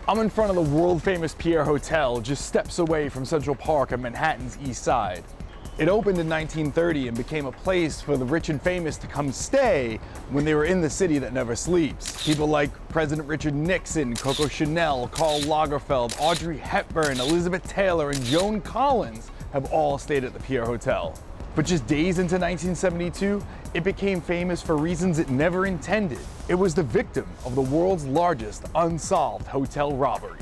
I'm in front of the world-famous Pierre Hotel, just steps away from Central Park on Manhattan's East Side. It opened in 1930 and became a place for the rich and famous to come stay when they were in the city that never sleeps. People like President Richard Nixon, Coco Chanel, Karl Lagerfeld, Audrey Hepburn, Elizabeth Taylor, and Joan Collins have all stayed at the Pierre Hotel. But just days into 1972, it became famous for reasons it never intended. It was the victim of the world's largest unsolved hotel robbery.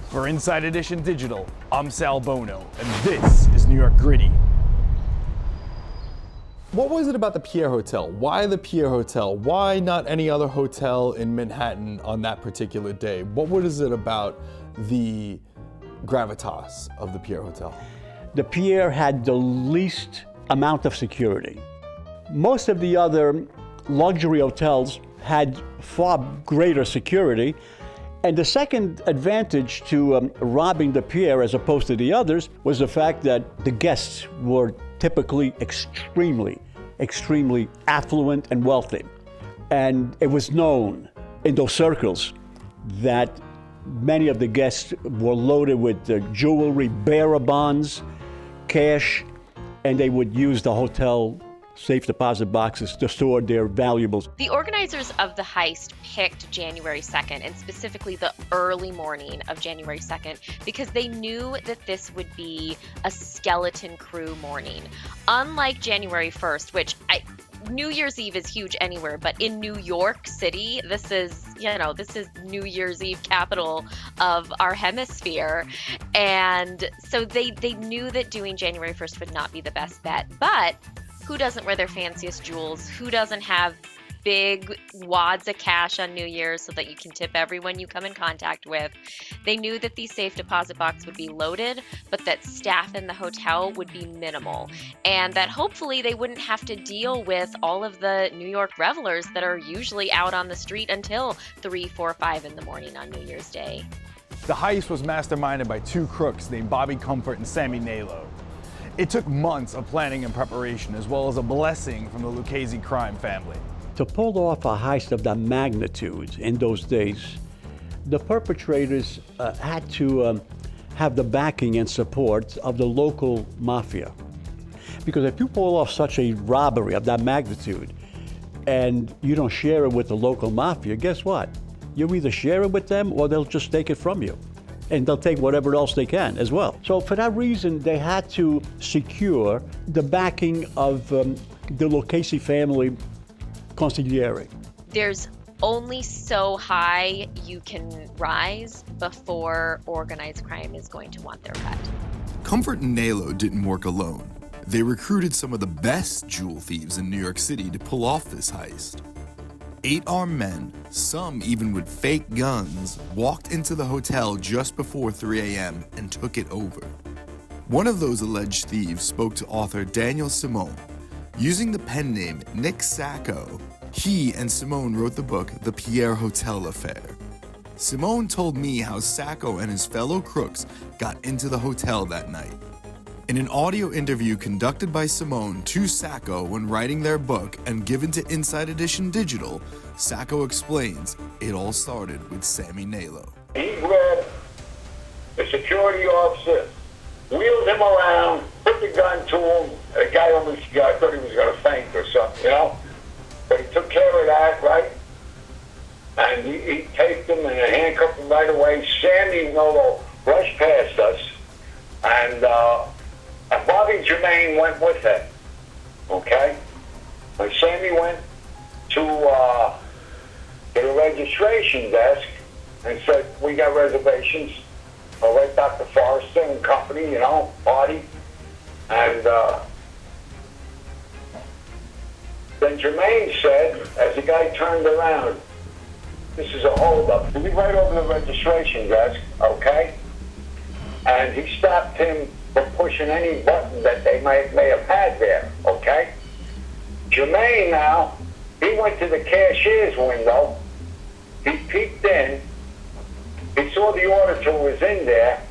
For Inside Edition Digital, I'm Sal Bono, and this is New York Gritty. What was it about the Pierre Hotel? Why the Pierre Hotel? Why not any other hotel in Manhattan on that particular day? What was it about the gravitas of the Pierre Hotel? The Pierre had the least amount of security. Most of the other luxury hotels had far greater security. And the second advantage to robbing the Pierre as opposed to the others was the fact that the guests were typically extremely affluent and wealthy. And it was known in those circles that many of the guests were loaded with jewelry, bearer bonds, cash, and they would use the hotel safe deposit boxes to store their valuables. The organizers of the heist picked January 2nd, and specifically the early morning of January 2nd, because they knew that this would be a skeleton crew morning. Unlike January 1st, which New Year's Eve is huge anywhere, but in New York City, this is New Year's Eve capital of our hemisphere. And so they knew that doing January 1st would not be the best bet. But who doesn't wear their fanciest jewels? Who doesn't have big wads of cash on New Year's so that you can tip everyone you come in contact with? They knew that these safe deposit boxes would be loaded, but that staff in the hotel would be minimal, and that hopefully they wouldn't have to deal with all of the New York revelers that are usually out on the street until 3, 4, 5 in the morning on New Year's Day. The heist was masterminded by two crooks named Bobby Comfort and Sammy Nalo. It took months of planning and preparation, as well as a blessing from the Lucchese crime family. To pull off a heist of that magnitude in those days, the perpetrators had to have the backing and support of the local mafia. Because if you pull off such a robbery of that magnitude and you don't share it with the local mafia, guess what? You either share it with them or they'll just take it from you. And they'll take whatever else they can as well. So for that reason, they had to secure the backing of the Lucchese family consigliere. There's only so high you can rise before organized crime is going to want their cut. Comfort and Nalo didn't work alone. They recruited some of the best jewel thieves in New York City to pull off this heist. 8 armed men, some even with fake guns, walked into the hotel just before 3 a.m. and took it over. One of those alleged thieves spoke to author Daniel Simone. Using the pen name Nick Sacco, he and Simone wrote the book The Pierre Hotel Affair. Simone told me how Sacco and his fellow crooks got into the hotel that night. In an audio interview conducted by Simone to Sacco when writing their book and given to Inside Edition Digital, Sacco explains it all started with Sammy Nalo. He grabbed the security officer, wheeled him around, put the gun to him. The guy almost thought he was going to faint or something, But he took care of that, right? And he taped him and handcuffed him right away. Sammy Nalo rushed past us, and Bobby Jermaine went with him, okay? When Sammy went to the registration desk and said, we got reservations, all right, Dr. Forrester and company, party. And then Jermaine said, as the guy turned around, this is a holdup. He right over the registration desk, okay? And he stopped him from pushing any button that they may have had there, okay? Jermaine now, he went to the cashier's window, he peeked in, he saw the auditor was in there,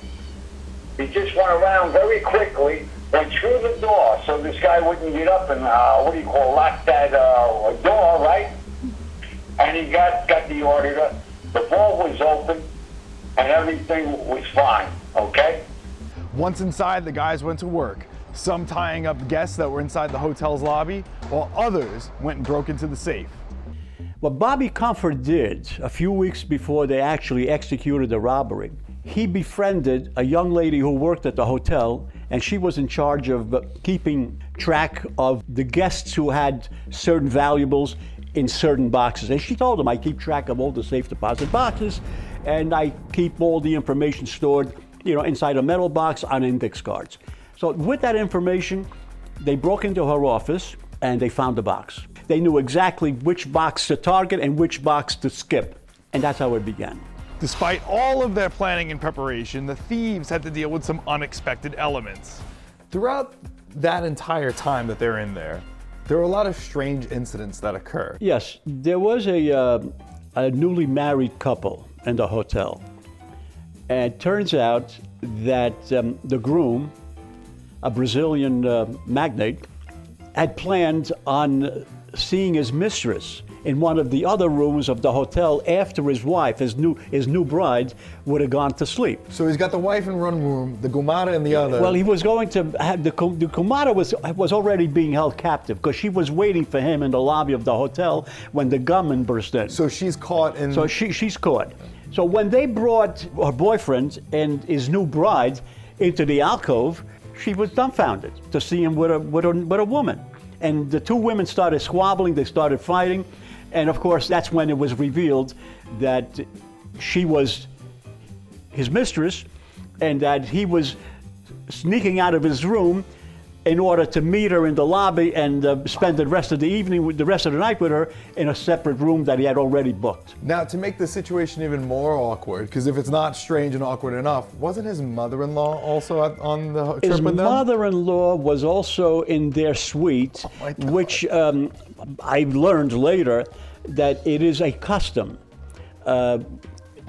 he just went around very quickly, went through the door so this guy wouldn't get up and, lock that door, right? And he got the auditor, the vault was open, and everything was fine, okay? Once inside, the guys went to work, some tying up guests that were inside the hotel's lobby, while others went and broke into the safe. What Bobby Comfort did a few weeks before they actually executed the robbery, he befriended a young lady who worked at the hotel, and she was in charge of keeping track of the guests who had certain valuables in certain boxes. And she told him, I keep track of all the safe deposit boxes, and I keep all the information stored, inside a metal box on index cards. So with that information, they broke into her office and they found the box. They knew exactly which box to target and which box to skip. And that's how it began. Despite all of their planning and preparation, the thieves had to deal with some unexpected elements. Throughout that entire time that they're in there were a lot of strange incidents that occur. Yes, there was a newly married couple in the hotel. And it turns out that the groom, a Brazilian magnate, had planned on seeing his mistress in one of the other rooms of the hotel after his wife, his new bride, would have gone to sleep. So he's got the wife in one room, the Gumara in the other. Well, he was going to have the Gumara was already being held captive because she was waiting for him in the lobby of the hotel when the gunman burst in. So she's caught in... So she's caught. So when they brought her boyfriend and his new bride into the alcove, she was dumbfounded to see him with a woman. And the two women started squabbling, they started fighting, and of course that's when it was revealed that she was his mistress and that he was sneaking out of his room in order to meet her in the lobby and spend the rest of the evening, the rest of the night with her in a separate room that he had already booked. Now, to make the situation even more awkward, because if it's not strange and awkward enough, wasn't his mother-in-law also on the trip His with them? mother-in-law was also in their suite, which I learned later that it is a custom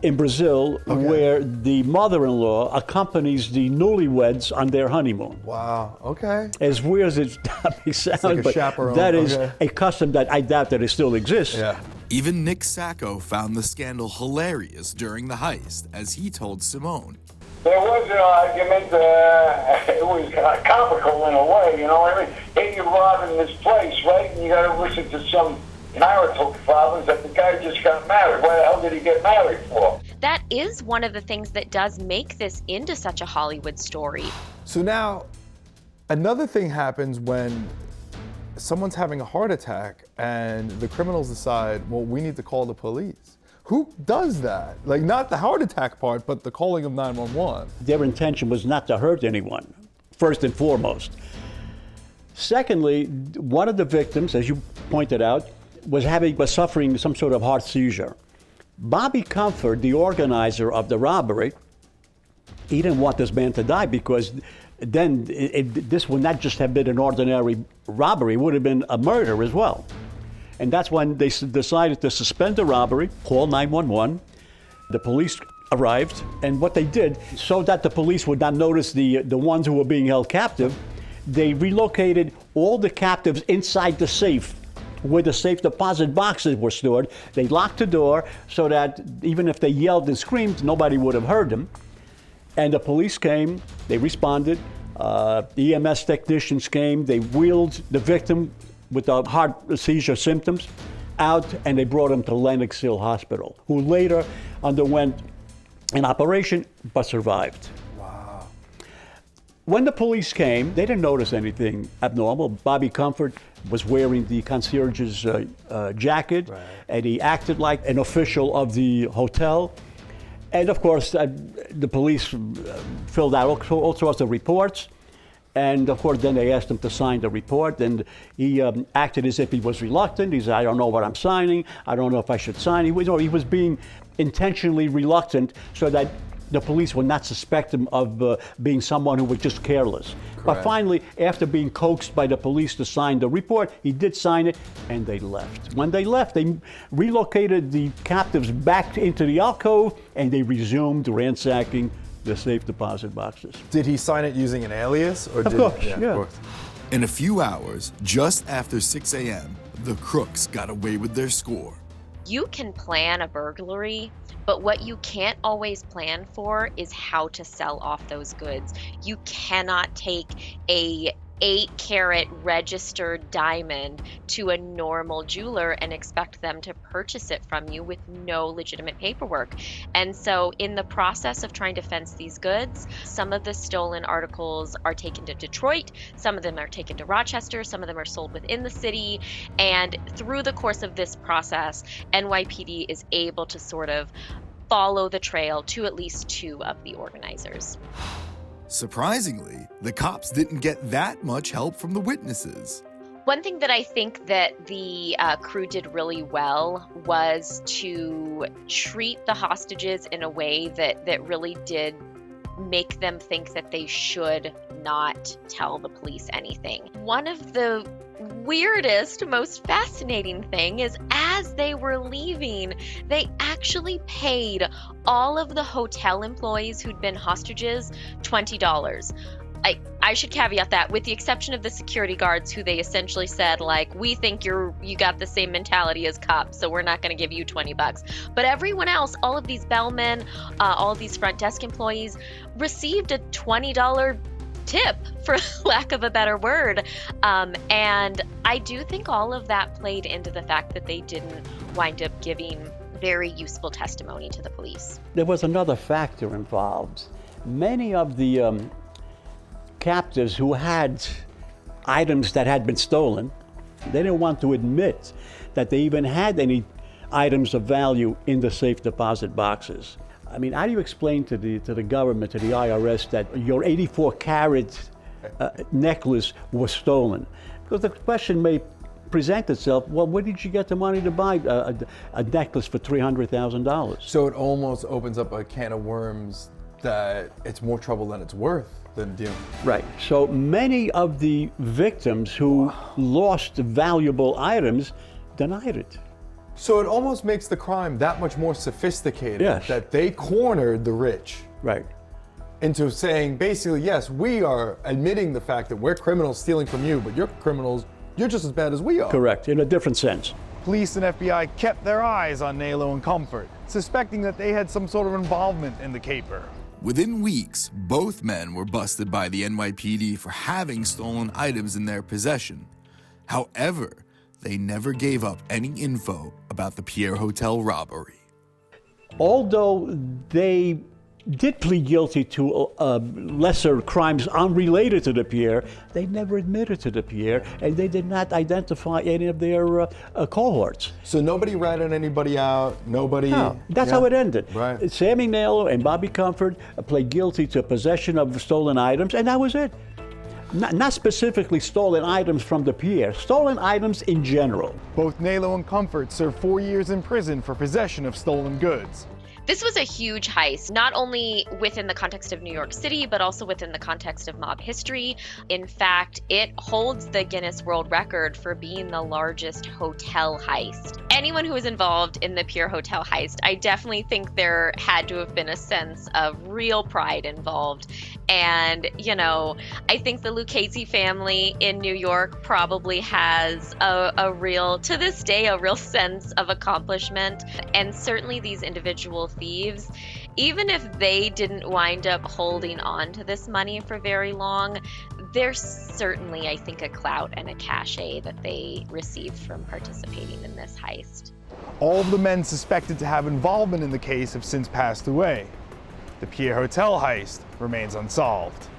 in Brazil where the mother-in-law accompanies the newlyweds on their honeymoon. Wow, okay. As weird as it may sound, like a but chaperone, that is okay. a custom that I doubt that it still exists. Yeah. Even Nick Sacco found the scandal hilarious during the heist, as he told Simone. There was an argument, it was comical in a way, I mean, hey, you're robbing this place, right? And you gotta listen to some marital problems that the guy just got married. Why the hell did he get married for? That is one of the things that does make this into such a Hollywood story. So now, another thing happens when someone's having a heart attack and the criminals decide, well, we need to call the police. Who does that? Like, not the heart attack part, but the calling of 911. Their intention was not to hurt anyone, first and foremost. Secondly, one of the victims, as you pointed out, was suffering some sort of heart seizure. Bobby Comfort, the organizer of the robbery, he didn't want this man to die because then this would not just have been an ordinary robbery, it would have been a murder as well. And that's when they decided to suspend the robbery, call 911. The police arrived, and what they did, so that the police would not notice the ones who were being held captive, they relocated all the captives inside the safe where the safe deposit boxes were stored. They locked the door so that even if they yelled and screamed, nobody would have heard them. And the police came, they responded, EMS technicians came, they wheeled the victim with the heart seizure symptoms out, and they brought him to Lenox Hill Hospital, who later underwent an operation but survived. Wow. When the police came, they didn't notice anything abnormal. Bobby Comfort was wearing the concierge's jacket, right, and he acted like an official of the hotel. And of course, the police filled out all sorts of reports. And of course, then they asked him to sign the report, and he acted as if he was reluctant. He said, I don't know what I'm signing. I don't know if I should sign. He was being intentionally reluctant so that the police would not suspect him of being someone who was just careless. Correct. But finally, after being coaxed by the police to sign the report, he did sign it, and they left. When they left, they relocated the captives back into the alcove, and they resumed ransacking the safe deposit boxes. Did he sign it using an alias? Or Of course, yeah. Of course. In a few hours, just after 6 a.m., the crooks got away with their score. You can plan a burglary But what you can't always plan for is how to sell off those goods. You cannot take a 8-carat registered diamond to a normal jeweler and expect them to purchase it from you with no legitimate paperwork. And so in the process of trying to fence these goods, some of the stolen articles are taken to Detroit, some of them are taken to Rochester, some of them are sold within the city. And through the course of this process, NYPD is able to sort of follow the trail to at least 2 of the organizers. Surprisingly, the cops didn't get that much help from the witnesses. One thing that I think that the crew did really well was to treat the hostages in a way that really did make them think that they should not tell the police anything. One of the weirdest, most fascinating thing is as they were leaving, they actually paid all of the hotel employees who'd been hostages $20. I should caveat that with the exception of the security guards who they essentially said, like, we think you got the same mentality as cops, so we're not going to give you $20. But everyone else, all of these bellmen, all of these front desk employees received a $20 tip, for lack of a better word. And I do think all of that played into the fact that they didn't wind up giving very useful testimony to the police. There was another factor involved. Many of the captives who had items that had been stolen, they didn't want to admit that they even had any items of value in the safe deposit boxes. I mean, how do you explain to the government, to the IRS, that your 84-carat necklace was stolen? Because the question may present itself, well, where did you get the money to buy a necklace for $300,000? So it almost opens up a can of worms that it's more trouble than it's worth than dealing. Right. So many of the victims who lost valuable items denied it. So it almost makes the crime that much more sophisticated. Yes. That they cornered the rich Right. into saying, basically, yes, we are admitting the fact that we're criminals stealing from you, but you're criminals, you're just as bad as we are. Correct, in a different sense. Police and FBI kept their eyes on Nalo and Comfort, suspecting that they had some sort of involvement in the caper. Within weeks, both men were busted by the NYPD for having stolen items in their possession. However, they never gave up any info about the Pierre Hotel robbery. Although they did plead guilty to lesser crimes unrelated to the Pierre, they never admitted to the Pierre, and they did not identify any of their cohorts. So nobody ratted anybody out, nobody... No, that's how it ended. Right. Sammy Nalo and Bobby Comfort pled guilty to possession of stolen items, and that was it. Not specifically stolen items from the Pierre, stolen items in general. Both Nalo and Comfort served 4 years in prison for possession of stolen goods. This was a huge heist, not only within the context of New York City, but also within the context of mob history. In fact, it holds the Guinness World Record for being the largest hotel heist. Anyone who was involved in the Pierre Hotel heist, I definitely think there had to have been a sense of real pride involved. And, you know, I think the Lucchese family in New York probably has a real, to this day, a real sense of accomplishment. And certainly these individual thieves, even if they didn't wind up holding on to this money for very long, there's certainly, I think, a clout and a cachet that they received from participating in this heist. All of the men suspected to have involvement in the case have since passed away. The Pierre Hotel heist remains unsolved.